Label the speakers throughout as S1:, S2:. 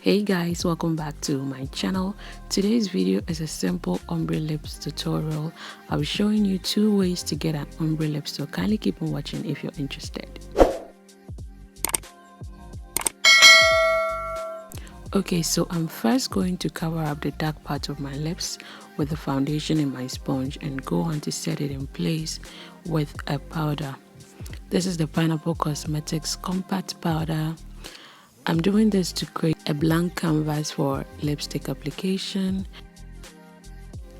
S1: Hey guys, welcome back to my channel. Today's video is a simple ombre lips tutorial. I'll be showing you 2 ways to get an ombre lip, so kindly keep on watching if you're interested. Okay, so I'm first going to cover up the dark part of my lips with the foundation in my sponge and go on to set it in place with a powder. This is the Pineapple Cosmetics Compact Powder. I'm doing this to create a blank canvas for lipstick application.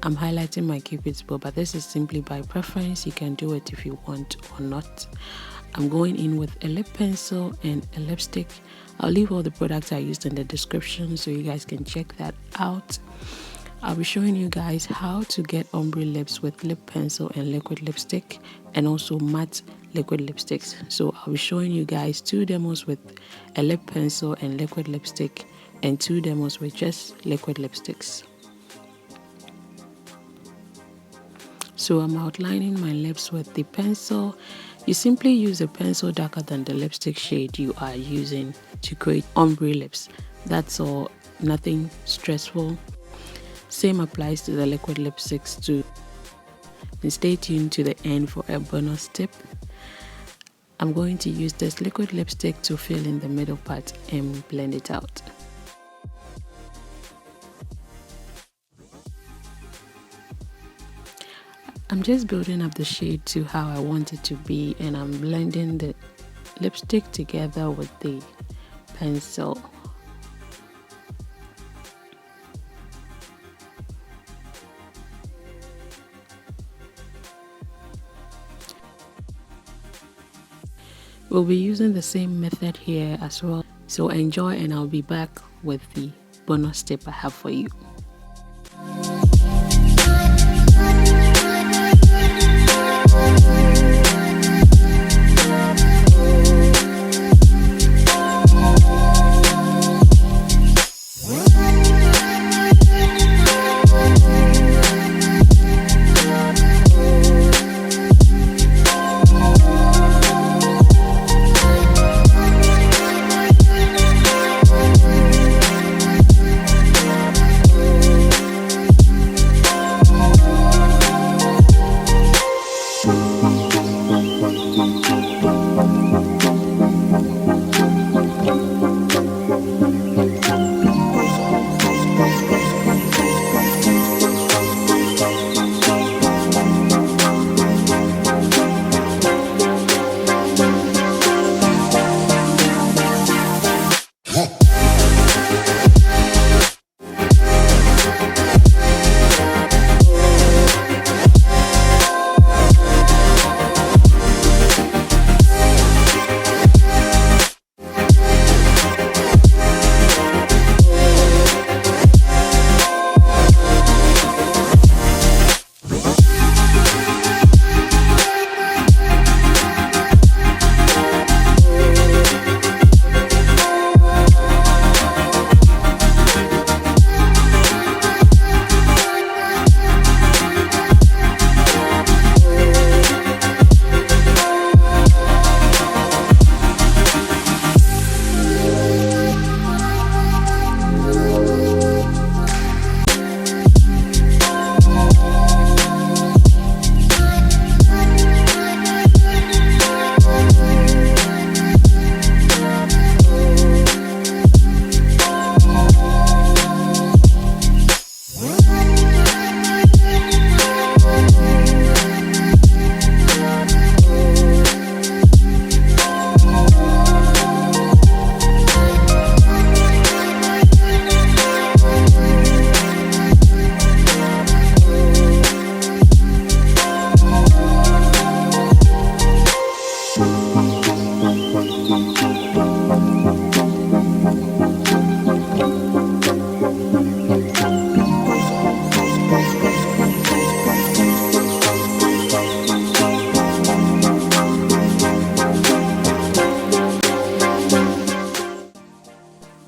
S1: I'm highlighting my Cupid's bow, but this is simply by preference. You can do it if you want or not. I'm going in with a lip pencil and a lipstick. I'll leave all the products I used in the description so you guys can check that out. I'll be showing you guys how to get ombre lips with lip pencil and liquid lipstick, and also matte liquid lipsticks. So I'll be showing you guys 2 demos with a lip pencil and liquid lipstick, and 2 demos with just liquid lipsticks. So I'm outlining my lips with the pencil. You simply use a pencil darker than the lipstick shade you are using to create ombre lips. That's all, nothing stressful. Same applies to the liquid lipsticks too. And stay tuned to the end for a bonus tip. I'm going to use this liquid lipstick to fill in the middle part and blend it out. I'm just building up the shade to how I want it to be, and I'm blending the lipstick together with the pencil. We'll be using the same method here as well, so enjoy, and I'll be back with the bonus tip I have for you.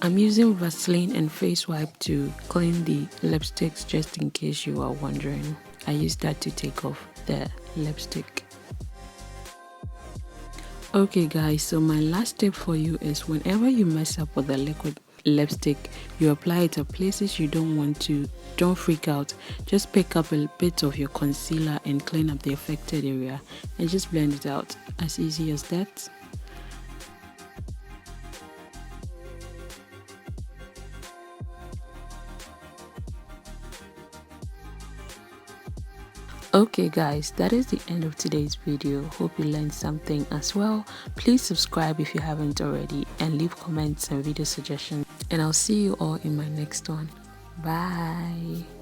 S1: I'm using Vaseline and face wipe to clean the lipsticks, just in case you are wondering. I use that to take off the lipstick. Okay guys, so my last tip for you is whenever you mess up with the liquid lipstick, you apply it at places you don't want to. Don't freak out. Just pick up a bit of your concealer and clean up the affected area and just blend it out. As easy as that. Okay guys, that is the end of today's video. Hope you learned something as well. Please subscribe if you haven't already and leave comments and video suggestions, and I'll see you all in my next one. Bye.